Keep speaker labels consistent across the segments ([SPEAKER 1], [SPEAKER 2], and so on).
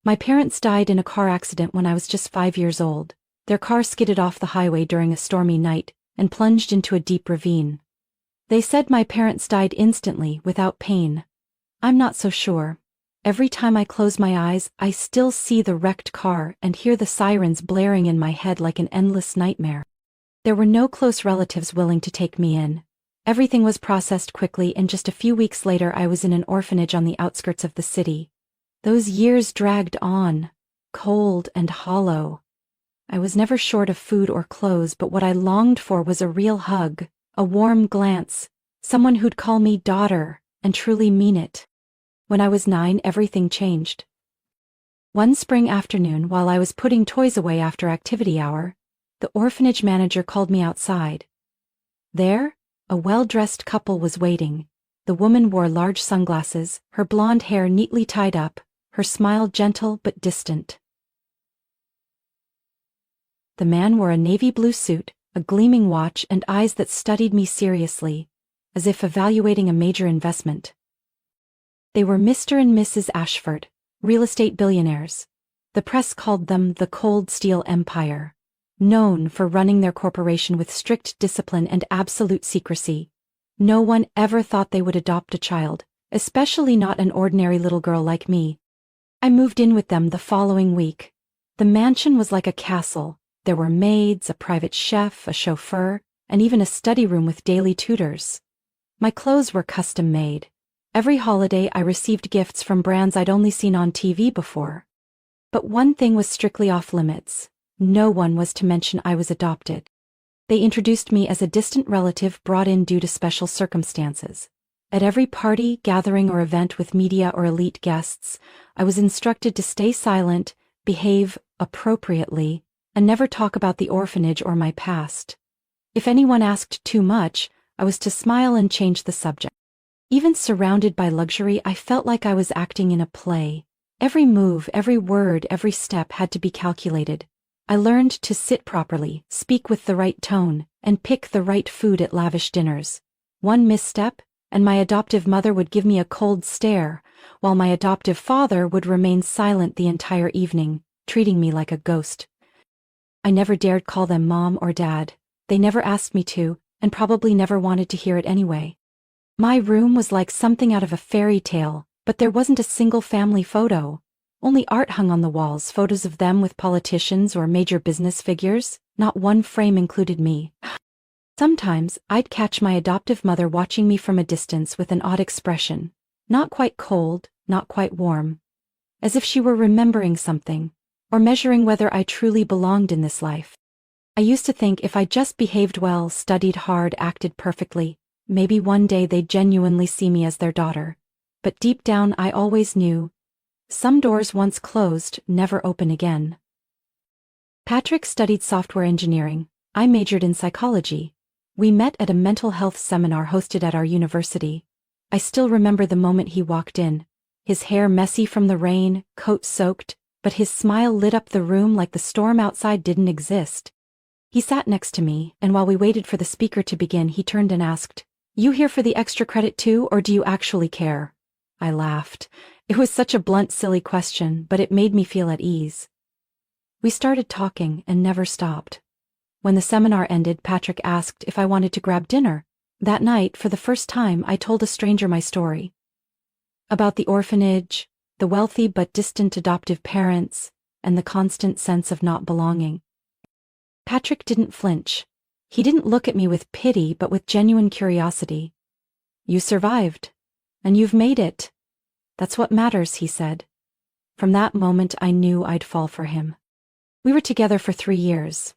[SPEAKER 1] My parents died in a car accident when I was just 5 years old. Their car skidded off the highway during a stormy night and plunged into a deep ravine. They said my parents died instantly, without pain. I'm not so sure. Every time I close my eyes, I still see the wrecked car and hear the sirens blaring in my head like an endless nightmare. There were no close relatives willing to take me in. Everything was processed quickly, and just a few weeks later I was in an orphanage on the outskirts of the city. Those years dragged on, cold and hollow. I was never short of food or clothes, but what I longed for was a real hug, a warm glance, someone who'd call me daughter, and truly mean it. When I was 9, everything changed. One spring afternoon, while I was putting toys away after activity hour, the orphanage manager called me outside. There, a well-dressed couple was waiting. The woman wore large sunglasses, her blonde hair neatly tied up, her smile gentle but distant. The man wore a navy blue suit, a gleaming watch, and eyes that studied me seriously, as if evaluating a major investment. They were Mr. and Mrs. Ashford, real estate billionaires. The press called them the Cold Steel Empire, known for running their corporation with strict discipline and absolute secrecy. No one ever thought they would adopt a child, especially not an ordinary little girl like me. I moved in with them the following week. The mansion was like a castle. There were maids, a private chef, a chauffeur, and even a study room with daily tutors. My clothes were custom made. Every holiday I received gifts from brands I'd only seen on TV before. But one thing was strictly off limits. No one was to mention I was adopted. They introduced me as a distant relative brought in due to special circumstances. At every party, gathering, or event with media or elite guests, I was instructed to stay silent, behave appropriately, and never talk about the orphanage or my past. If anyone asked too much, I was to smile and change the subject. Even surrounded by luxury, I felt like I was acting in a play. Every move, every word, every step had to be calculated. I learned to sit properly, speak with the right tone, and pick the right food at lavish dinners. One misstep, and my adoptive mother would give me a cold stare, while my adoptive father would remain silent the entire evening, treating me like a ghost. I never dared call them mom or dad. They never asked me to, and probably never wanted to hear it anyway. My room was like something out of a fairy tale, but there wasn't a single family photo. Only art hung on the walls, photos of them with politicians or major business figures. Not one frame included me. Sometimes, I'd catch my adoptive mother watching me from a distance with an odd expression. Not quite cold, not quite warm. As if she were remembering something, or measuring whether I truly belonged in this life. I used to think if I just behaved well, studied hard, acted perfectly, maybe one day they'd genuinely see me as their daughter. But deep down I always knew, some doors once closed never open again. Patrick studied software engineering. I majored in psychology. We met at a mental health seminar hosted at our university. I still remember the moment he walked in. His hair messy from the rain, coat soaked, but his smile lit up the room like the storm outside didn't exist. He sat next to me, and while we waited for the speaker to begin, he turned and asked, "You here for the extra credit too, or do you actually care?" I laughed. It was such a blunt, silly question, but it made me feel at ease. We started talking and never stopped. When the seminar ended, Patrick asked if I wanted to grab dinner. That night, for the first time, I told a stranger my story. About the orphanage, the wealthy but distant adoptive parents, and the constant sense of not belonging. Patrick didn't flinch. He didn't look at me with pity, but with genuine curiosity. "You survived. And you've made it. That's what matters," he said. From that moment, I knew I'd fall for him. We were together for 3 years.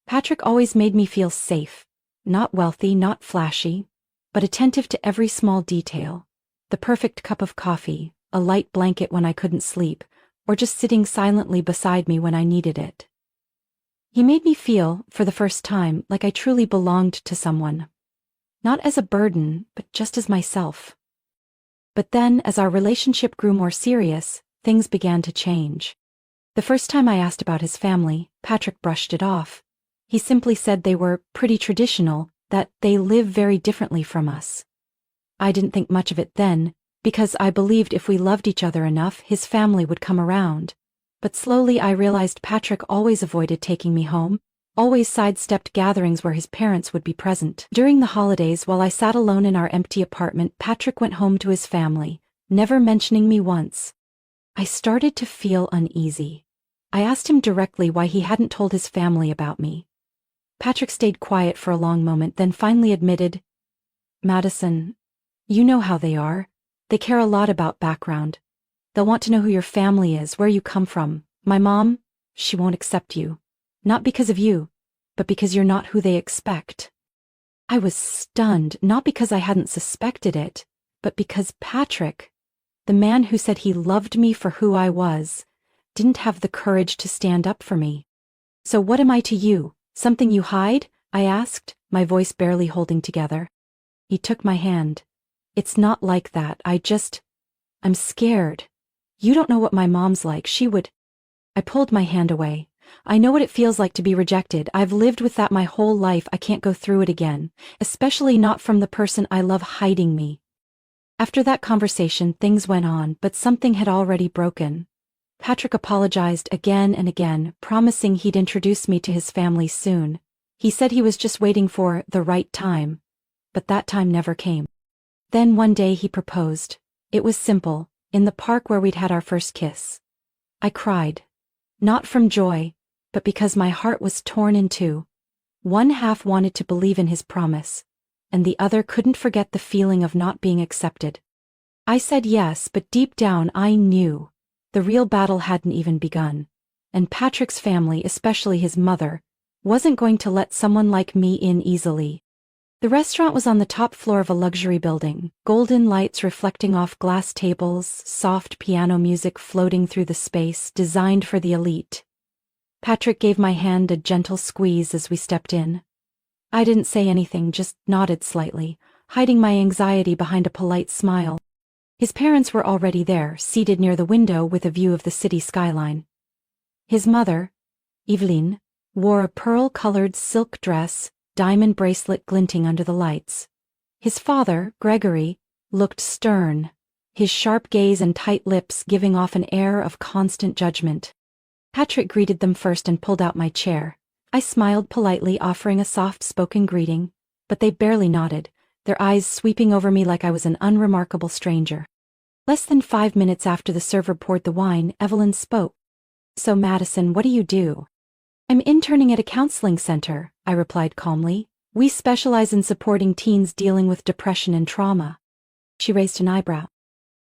[SPEAKER 1] Patrick always made me feel safe. Not wealthy, not flashy, but attentive to every small detail. The perfect cup of coffee, a light blanket when I couldn't sleep, or just sitting silently beside me when I needed it. He made me feel, for the first time, like I truly belonged to someone. Not as a burden, but just as myself. But then, as our relationship grew more serious, things began to change. The first time I asked about his family, Patrick brushed it off. He simply said they were pretty traditional, that they live very differently from us. I didn't think much of it then, because I believed if we loved each other enough, his family would come around. But slowly I realized Patrick always avoided taking me home, always sidestepped gatherings where his parents would be present. During the holidays, while I sat alone in our empty apartment, Patrick went home to his family, never mentioning me once. I started to feel uneasy. I asked him directly why he hadn't told his family about me. Patrick stayed quiet for a long moment, then finally admitted, "Madison, you know how they are. They care a lot about background. They'll want to know who your family is, where you come from. My mom, she won't accept you. Not because of you, but because you're not who they expect." I was stunned, not because I hadn't suspected it, but because Patrick, the man who said he loved me for who I was, didn't have the courage to stand up for me. "So what am I to you? Something you hide?" I asked, my voice barely holding together. He took my hand. "It's not like that. I'm scared. You don't know what my mom's like. She would..." I pulled my hand away. "I know what it feels like to be rejected. I've lived with that my whole life. I can't go through it again, especially not from the person I love hiding me." After that conversation, things went on, but something had already broken. Patrick apologized again and again, promising he'd introduce me to his family soon. He said he was just waiting for the right time, but that time never came. Then one day he proposed. It was simple, in the park where we'd had our first kiss. I cried. Not from joy, but because my heart was torn in two. One half wanted to believe in his promise, and the other couldn't forget the feeling of not being accepted. I said yes, but deep down I knew the real battle hadn't even begun, and Patrick's family, especially his mother, wasn't going to let someone like me in easily. The restaurant was on the top floor of a luxury building, golden lights reflecting off glass tables, soft piano music floating through the space, designed for the elite. Patrick gave my hand a gentle squeeze as we stepped in. I didn't say anything, just nodded slightly, hiding my anxiety behind a polite smile. His parents were already there, seated near the window with a view of the city skyline. His mother, Evelyn, wore a pearl-colored silk dress, diamond bracelet glinting under the lights. His father, Gregory, looked stern, his sharp gaze and tight lips giving off an air of constant judgment. Patrick greeted them first and pulled out my chair. I smiled politely, offering a soft-spoken greeting, but they barely nodded, their eyes sweeping over me like I was an unremarkable stranger. Less than 5 minutes after the server poured the wine, Evelyn spoke. "So Madison, what do you do?" "I'm interning at a counseling center," I replied calmly. "We specialize in supporting teens dealing with depression and trauma." She raised an eyebrow.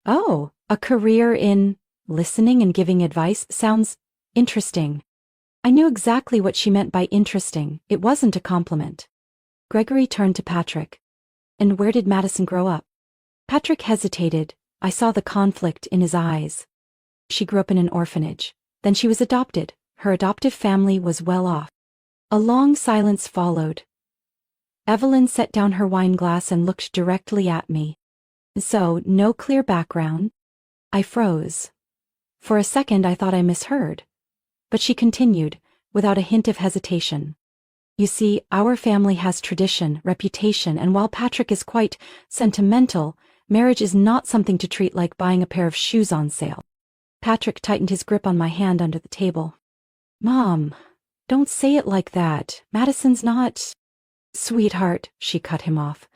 [SPEAKER 1] "Oh, a career in listening and giving advice sounds interesting." I knew exactly what she meant by interesting. It wasn't a compliment. Gregory turned to Patrick. "And where did Madison grow up?" Patrick hesitated. I saw the conflict in his eyes. "She grew up in an orphanage. Then she was adopted. Her adoptive family was well off." A long silence followed. Evelyn set down her wine glass and looked directly at me. "So, no clear background?" I froze. For a second I thought I misheard. But she continued, without a hint of hesitation. "You see, our family has tradition, reputation, and while Patrick is quite sentimental, marriage is not something to treat like buying a pair of shoes on sale." Patrick tightened his grip on my hand under the table. "Mom, don't say it like that. Madison's not..." "Sweetheart," she cut him off.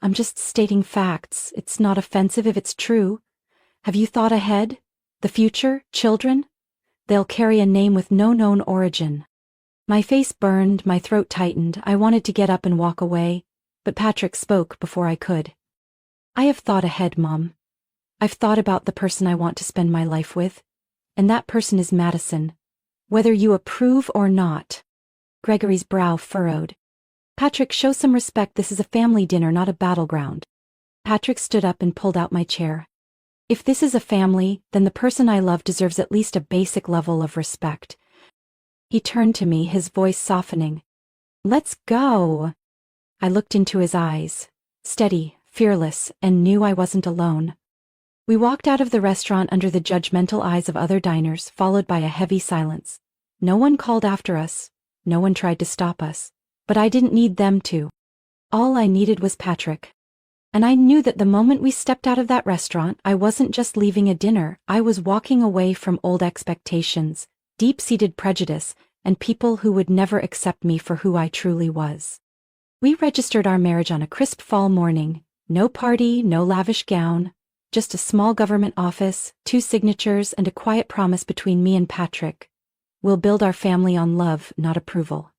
[SPEAKER 1] "I'm just stating facts. It's not offensive if it's true. Have you thought ahead? The future? Children? They'll carry a name with no known origin." My face burned, my throat tightened. I wanted to get up and walk away, but Patrick spoke before I could. "I have thought ahead, Mom. I've thought about the person I want to spend my life with, and that person is Madison. Whether you approve or not." Gregory's brow furrowed. "Patrick, show some respect. This is a family dinner, not a battleground." Patrick stood up and pulled out my chair. "If this is a family, then the person I love deserves at least a basic level of respect." He turned to me, his voice softening. "Let's go." I looked into his eyes, steady, fearless, and knew I wasn't alone. We walked out of the restaurant under the judgmental eyes of other diners, followed by a heavy silence. No one called after us. No one tried to stop us. But I didn't need them to. All I needed was Patrick. And I knew that the moment we stepped out of that restaurant, I wasn't just leaving a dinner, I was walking away from old expectations, deep-seated prejudice, and people who would never accept me for who I truly was. We registered our marriage on a crisp fall morning. No party, no lavish gown, just a small government office, 2 signatures, and a quiet promise between me and Patrick. We'll build our family on love, not approval.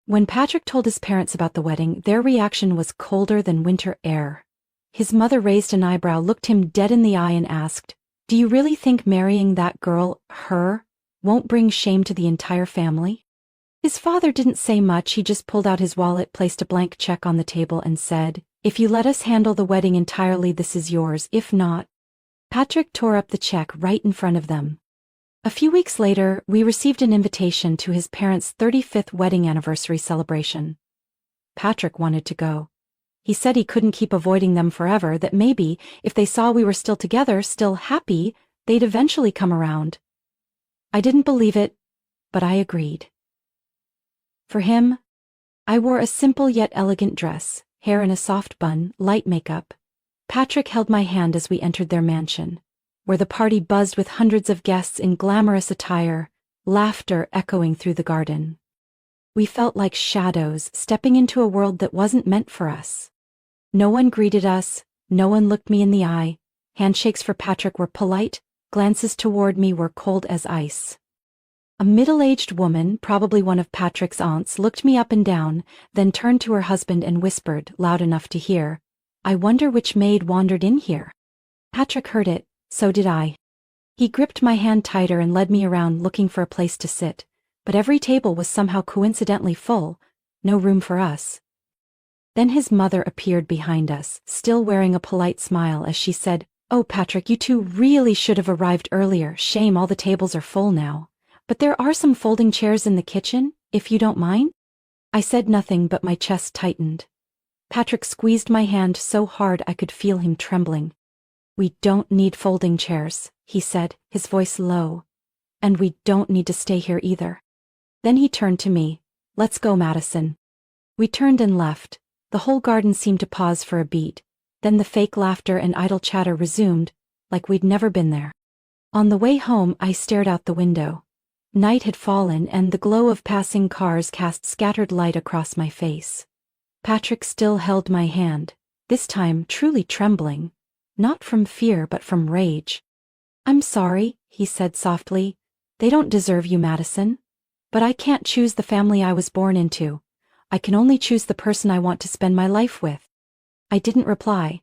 [SPEAKER 1] When Patrick told his parents about the wedding, their reaction was colder than winter air. His mother raised an eyebrow, looked him dead in the eye and asked, "Do you really think marrying that girl, her, won't bring shame to the entire family?" His father didn't say much, he just pulled out his wallet, placed a blank check on the table and said, "If you let us handle the wedding entirely, this is yours, if not." Patrick tore up the check right in front of them. A few weeks later, we received an invitation to his parents' 35th wedding anniversary celebration. Patrick wanted to go. He said he couldn't keep avoiding them forever, that maybe, if they saw we were still together, still happy, they'd eventually come around. I didn't believe it, but I agreed. For him, I wore a simple yet elegant dress, hair in a soft bun, light makeup. Patrick held my hand as we entered their mansion, where the party buzzed with hundreds of guests in glamorous attire, laughter echoing through the garden. We felt like shadows stepping into a world that wasn't meant for us. No one greeted us, no one looked me in the eye. Handshakes for Patrick were polite, glances toward me were cold as ice. A middle-aged woman, probably one of Patrick's aunts, looked me up and down, then turned to her husband and whispered, loud enough to hear, "I wonder which maid wandered in here." Patrick heard it, so did I. He gripped my hand tighter and led me around looking for a place to sit, but every table was somehow coincidentally full, no room for us. Then his mother appeared behind us, still wearing a polite smile as she said, "Oh Patrick, you two really should have arrived earlier, shame all the tables are full now. But there are some folding chairs in the kitchen, if you don't mind." I said nothing, but my chest tightened. Patrick squeezed my hand so hard I could feel him trembling. "We don't need folding chairs," he said, his voice low. "And we don't need to stay here either." Then he turned to me. "Let's go, Madison." We turned and left. The whole garden seemed to pause for a beat. Then the fake laughter and idle chatter resumed, like we'd never been there. On the way home, I stared out the window. Night had fallen, and the glow of passing cars cast scattered light across my face. Patrick still held my hand, this time truly trembling, not from fear but from rage. "I'm sorry," he said softly. "They don't deserve you, Madison. But I can't choose the family I was born into. I can only choose the person I want to spend my life with." I didn't reply.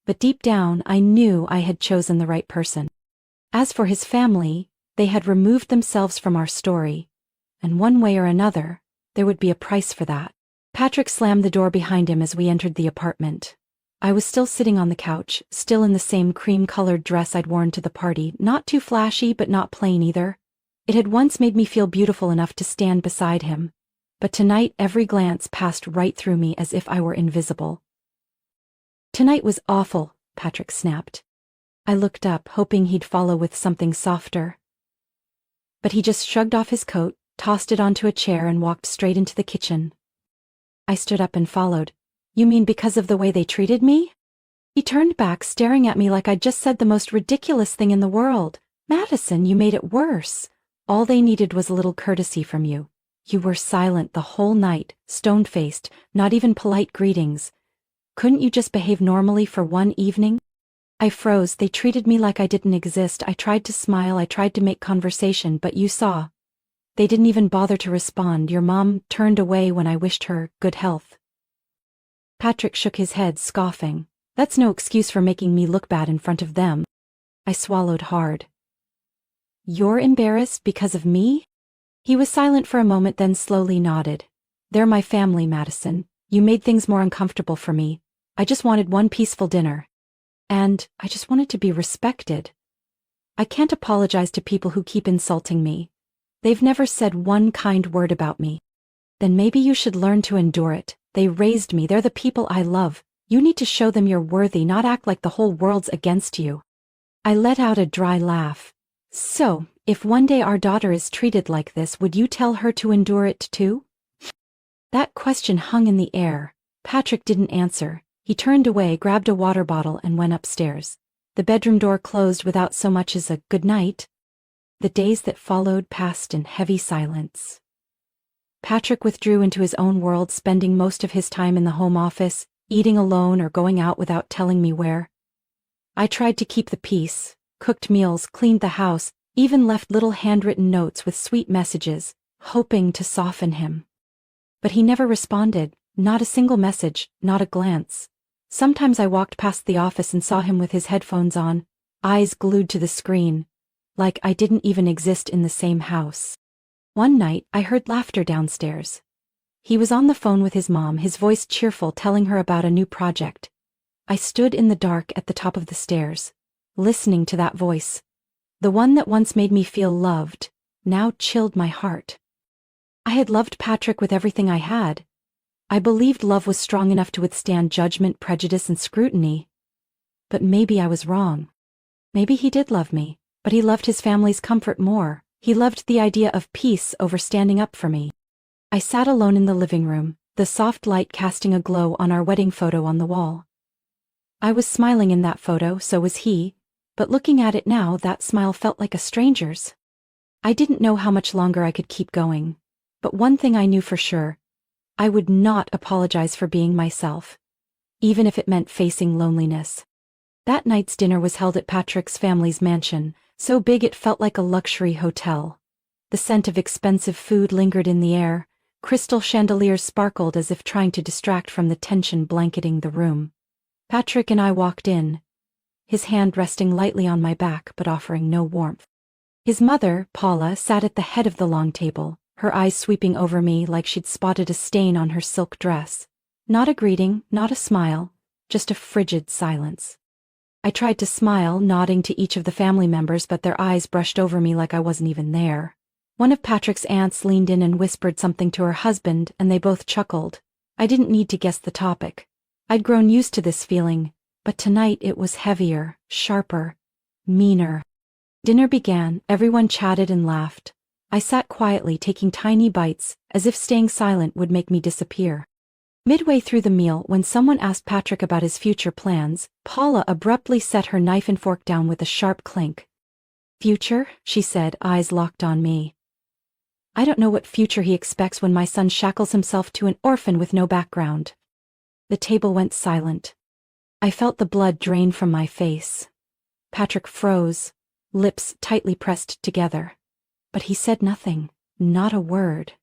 [SPEAKER 1] But deep down, I knew I had chosen the right person. As for his family, they had removed themselves from our story, and one way or another, there would be a price for that. Patrick slammed the door behind him as we entered the apartment. I was still sitting on the couch, still in the same cream-colored dress I'd worn to the party, not too flashy but not plain either. It had once made me feel beautiful enough to stand beside him, but tonight every glance passed right through me as if I were invisible. "Tonight was awful," Patrick snapped. I looked up, hoping he'd follow with something softer. But he just shrugged off his coat, tossed it onto a chair and walked straight into the kitchen. I stood up and followed. "You mean because of the way they treated me?" He turned back, staring at me like I'd just said the most ridiculous thing in the world. "Madison, you made it worse. All they needed was a little courtesy from you. You were silent the whole night, stone-faced, not even polite greetings. Couldn't you just behave normally for one evening?" I froze. They treated me like I didn't exist. I tried to smile, I tried to make conversation, but you saw. They didn't even bother to respond. Your mom turned away when I wished her good health. Patrick shook his head, scoffing. "That's no excuse for making me look bad in front of them." I swallowed hard. "You're embarrassed because of me?" He was silent for a moment, then slowly nodded. "They're my family, Madison. You made things more uncomfortable for me. I just wanted one peaceful dinner. And I just wanted to be respected. I can't apologize to people who keep insulting me. They've never said one kind word about me. Then maybe you should learn to endure it. They raised me. They're the people I love. You need to show them you're worthy, not act like the whole world's against you." I let out a dry laugh. "So, if one day our daughter is treated like this, would you tell her to endure it too?" That question hung in the air. Patrick didn't answer. He turned away, grabbed a water bottle, and went upstairs. The bedroom door closed without so much as a good night. The days that followed passed in heavy silence. Patrick withdrew into his own world, spending most of his time in the home office, eating alone or going out without telling me where. I tried to keep the peace, cooked meals, cleaned the house, even left little handwritten notes with sweet messages, hoping to soften him. But he never responded, not a single message, not a glance. Sometimes I walked past the office and saw him with his headphones on, eyes glued to the screen, like I didn't even exist in the same house. One night, I heard laughter downstairs. He was on the phone with his mom, his voice cheerful, telling her about a new project. I stood in the dark at the top of the stairs, listening to that voice. The one that once made me feel loved, now chilled my heart. I had loved Patrick with everything I had. I believed love was strong enough to withstand judgment, prejudice, and scrutiny. But maybe I was wrong. Maybe he did love me, but he loved his family's comfort more. He loved the idea of peace over standing up for me. I sat alone in the living room, the soft light casting a glow on our wedding photo on the wall. I was smiling in that photo, so was he, but looking at it now, that smile felt like a stranger's. I didn't know how much longer I could keep going, but one thing I knew for sure: I would not apologize for being myself, even if it meant facing loneliness. That night's dinner was held at Patrick's family's mansion, so big it felt like a luxury hotel. The scent of expensive food lingered in the air, crystal chandeliers sparkled as if trying to distract from the tension blanketing the room. Patrick and I walked in, his hand resting lightly on my back but offering no warmth. His mother, Paula, sat at the head of the long table, her eyes sweeping over me like she'd spotted a stain on her silk dress. Not a greeting, not a smile, just a frigid silence. I tried to smile, nodding to each of the family members, but their eyes brushed over me like I wasn't even there. One of Patrick's aunts leaned in and whispered something to her husband, and they both chuckled. I didn't need to guess the topic. I'd grown used to this feeling, but tonight it was heavier, sharper, meaner. Dinner began, everyone chatted and laughed. I sat quietly, taking tiny bites, as if staying silent would make me disappear. Midway through the meal, when someone asked Patrick about his future plans, Paula abruptly set her knife and fork down with a sharp clink. "Future?" she said, eyes locked on me. "I don't know what future he expects when my son shackles himself to an orphan with no background." The table went silent. I felt the blood drain from my face. Patrick froze, lips tightly pressed together. But he said nothing, not a word.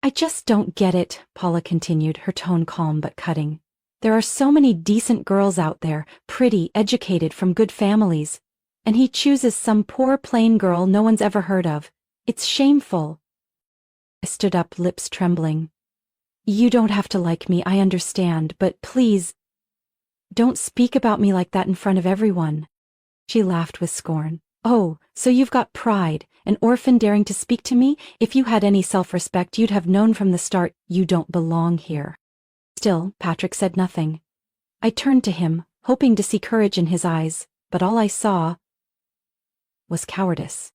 [SPEAKER 1] "I just don't get it," Paula continued, her tone calm but cutting. "There are so many decent girls out there, pretty, educated, from good families, and he chooses some poor plain girl no one's ever heard of. It's shameful." I stood up, lips trembling. "You don't have to like me, I understand, but please, don't speak about me like that in front of everyone." She laughed with scorn. "Oh, so you've got pride, an orphan daring to speak to me? If you had any self-respect, you'd have known from the start you don't belong here." Still, Patrick said nothing. I turned to him, hoping to see courage in his eyes, but all I saw was cowardice.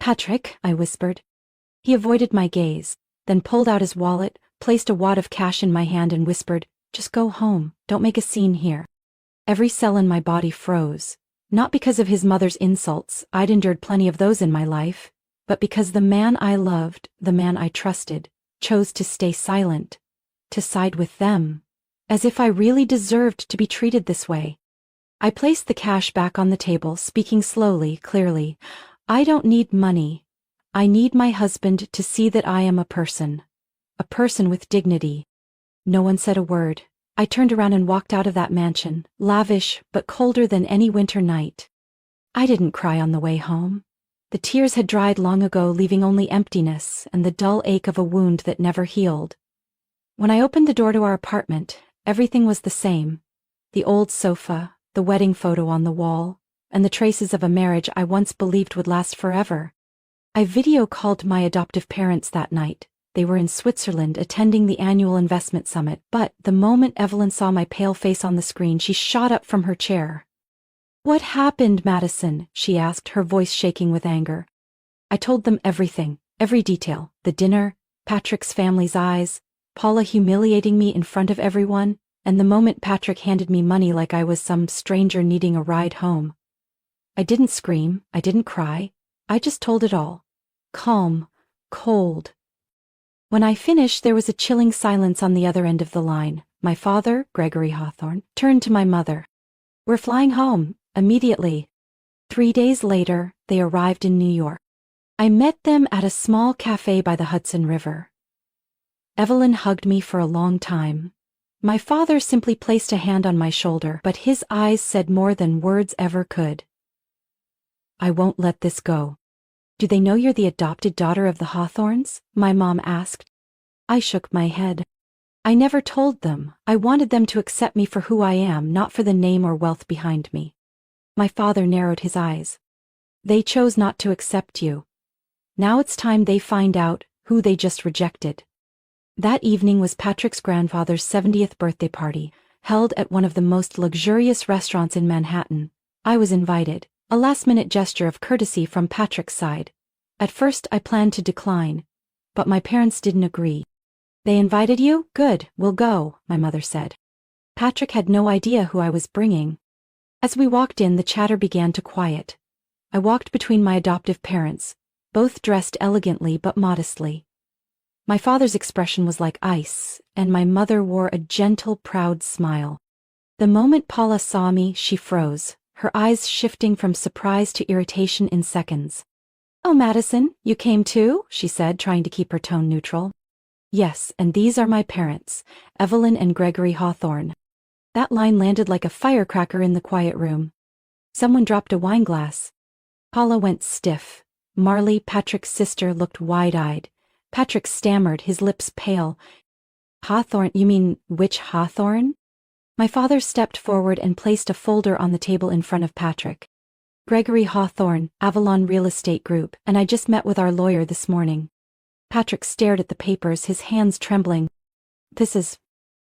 [SPEAKER 1] "Patrick," I whispered. He avoided my gaze, then pulled out his wallet, placed a wad of cash in my hand and whispered, "Just go home, don't make a scene here." Every cell in my body froze. Not because of his mother's insults, I'd endured plenty of those in my life, but because the man I loved, the man I trusted, chose to stay silent, to side with them, as if I really deserved to be treated this way. I placed the cash back on the table, speaking slowly, clearly. "I don't need money. I need my husband to see that I am a person with dignity." No one said a word. I turned around and walked out of that mansion, lavish but colder than any winter night. I didn't cry on the way home. The tears had dried long ago, leaving only emptiness and the dull ache of a wound that never healed. When I opened the door to our apartment, everything was the same. The old sofa, the wedding photo on the wall, and the traces of a marriage I once believed would last forever. I video called my adoptive parents that night. They were in Switzerland attending the annual investment summit, but the moment Evelyn saw my pale face on the screen, she shot up from her chair. "What happened, Madison?" she asked, her voice shaking with anger. I told them everything, every detail, the dinner, Patrick's family's eyes, Paula humiliating me in front of everyone, and the moment Patrick handed me money like I was some stranger needing a ride home. I didn't scream, I didn't cry, I just told it all. Calm, cold. When I finished, there was a chilling silence on the other end of the line. My father, Gregory Hawthorne, turned to my mother. "We're flying home, immediately." 3 days later, they arrived in New York. I met them at a small cafe by the Hudson River. Evelyn hugged me for a long time. My father simply placed a hand on my shoulder, but his eyes said more than words ever could. "I won't let this go." "Do they know you're the adopted daughter of the Hawthorns?" my mom asked. I shook my head. "I never told them. I wanted them to accept me for who I am, not for the name or wealth behind me." My father narrowed his eyes. "They chose not to accept you. Now it's time they find out who they just rejected." That evening was Patrick's grandfather's 70th birthday party, held at one of the most luxurious restaurants in Manhattan. I was invited, a last-minute gesture of courtesy from Patrick's side. At first I planned to decline, but my parents didn't agree. "They invited you? Good, we'll go," my mother said. Patrick had no idea who I was bringing. As we walked in, the chatter began to quiet. I walked between my adoptive parents, both dressed elegantly but modestly. My father's expression was like ice, and my mother wore a gentle, proud smile. The moment Paula saw me, she froze, her eyes shifting from surprise to irritation in seconds. "Oh, Madison, you came too?" she said, trying to keep her tone neutral. "Yes, and these are my parents, Evelyn and Gregory Hawthorne." That line landed like a firecracker in the quiet room. Someone dropped a wineglass. Paula went stiff. Marley, Patrick's sister, looked wide-eyed. Patrick stammered, his lips pale. "Hawthorne, you mean which Hawthorne?" My father stepped forward and placed a folder on the table in front of Patrick. "Gregory Hawthorne, Avalon Real Estate Group, and I just met with our lawyer this morning." Patrick stared at the papers, his hands trembling. "This is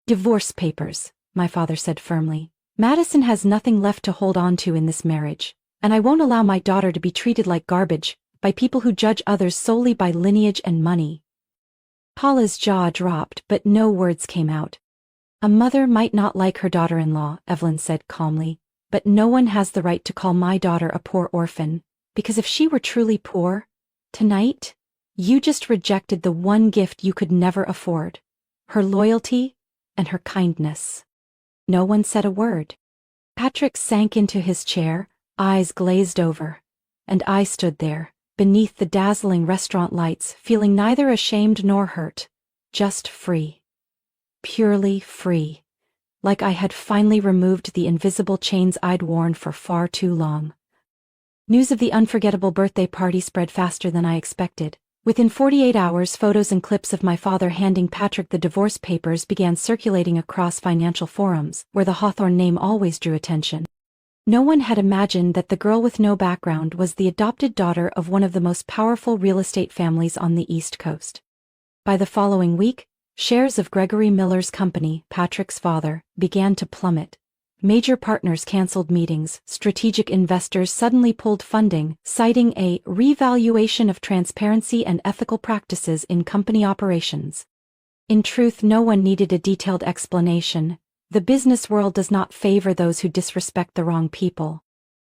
[SPEAKER 1] divorce papers," my father said firmly. "Madison has nothing left to hold on to in this marriage, and I won't allow my daughter to be treated like garbage by people who judge others solely by lineage and money." Paula's jaw dropped, but no words came out. "A mother might not like her daughter-in-law," Evelyn said calmly, "but no one has the right to call my daughter a poor orphan, because if she were truly poor, tonight, you just rejected the one gift you could never afford, her loyalty and her kindness." No one said a word. Patrick sank into his chair, eyes glazed over, and I stood there, beneath the dazzling restaurant lights, feeling neither ashamed nor hurt, just free. Purely free. Like I had finally removed the invisible chains I'd worn for far too long. News of the unforgettable birthday party spread faster than I expected. Within 48 hours, photos and clips of my father handing Patrick the divorce papers began circulating across financial forums, where the Hawthorne name always drew attention. No one had imagined that the girl with no background was the adopted daughter of one of the most powerful real estate families on the East Coast. By the following week, shares of Gregory Miller's company, Patrick's father, began to plummet. Major partners canceled meetings, strategic investors suddenly pulled funding, citing a revaluation of transparency and ethical practices in company operations. In truth, no one needed a detailed explanation. The business world does not favor those who disrespect the wrong people.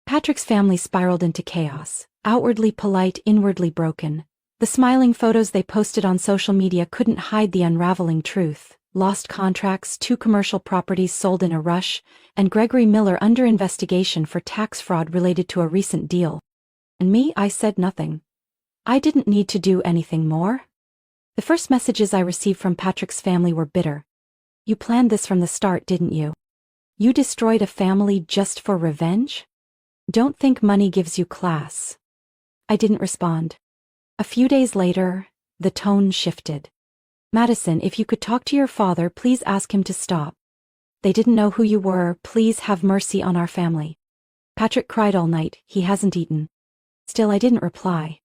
[SPEAKER 1] Patrick's family spiraled into chaos, outwardly polite, inwardly broken. The smiling photos they posted on social media couldn't hide the unraveling truth. Lost contracts, 2 commercial properties sold in a rush, and Gregory Miller under investigation for tax fraud related to a recent deal. And me, I said nothing. I didn't need to do anything more. The first messages I received from Patrick's family were bitter. "You planned this from the start, didn't you? You destroyed a family just for revenge? Don't think money gives you class." I didn't respond. A few days later, the tone shifted. "Madison, if you could talk to your father, please ask him to stop. They didn't know who you were, please have mercy on our family." Patrick cried all night, he hasn't eaten. Still, I didn't reply.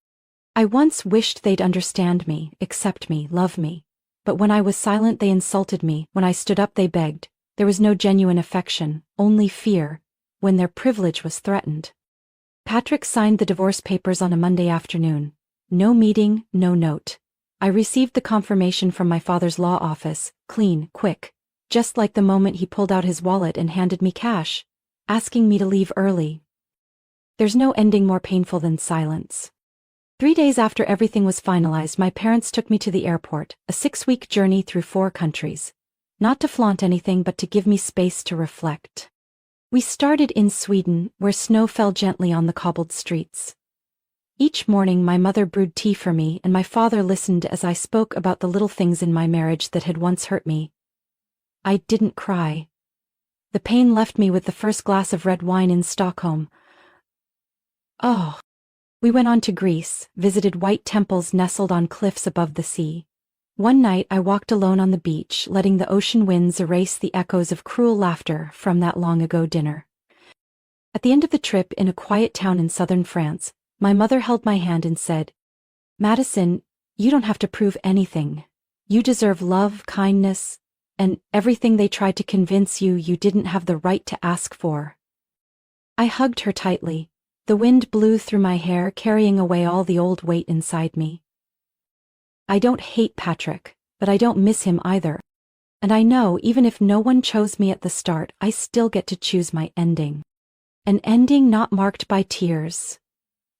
[SPEAKER 1] I once wished they'd understand me, accept me, love me. But when I was silent, they insulted me. When I stood up, they begged. There was no genuine affection, only fear, when their privilege was threatened. Patrick signed the divorce papers on a Monday afternoon. No meeting, no note. I received the confirmation from my father's law office, clean, quick. just like the moment he pulled out his wallet and handed me cash, asking me to leave early. There's no ending more painful than silence. 3 days after everything was finalized, my parents took me to the airport, a 6-week journey through 4 countries. Not to flaunt anything but to give me space to reflect. We started in Sweden, where snow fell gently on the cobbled streets. Each morning my mother brewed tea for me and my father listened as I spoke about the little things in my marriage that had once hurt me. I didn't cry. The pain left me with the first glass of red wine in Stockholm. Oh. We went on to Greece, visited white temples nestled on cliffs above the sea. One night I walked alone on the beach, letting the ocean winds erase the echoes of cruel laughter from that long-ago dinner. At the end of the trip in a quiet town in southern France, my mother held my hand and said, "Madison, you don't have to prove anything. You deserve love, kindness, and everything they tried to convince you you didn't have the right to ask for." I hugged her tightly. The wind blew through my hair, carrying away all the old weight inside me. I don't hate Patrick, but I don't miss him either. And I know even if no one chose me at the start, I still get to choose my ending. An ending not marked by tears,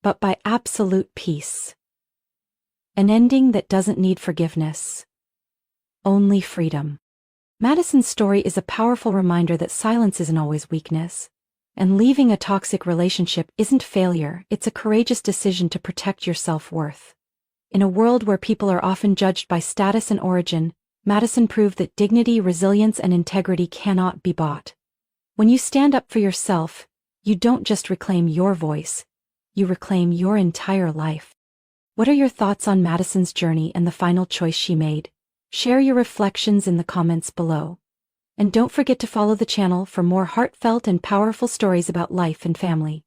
[SPEAKER 1] but by absolute peace. An ending that doesn't need forgiveness. Only freedom. Madison's story is a powerful reminder that silence isn't always weakness. And leaving a toxic relationship isn't failure, it's a courageous decision to protect your self-worth. In a world where people are often judged by status and origin, Madison proved that dignity, resilience, and integrity cannot be bought. When you stand up for yourself, you don't just reclaim your voice, you reclaim your entire life. What are your thoughts on Madison's journey and the final choice she made? Share your reflections in the comments below. And don't forget to follow the channel for more heartfelt and powerful stories about life and family.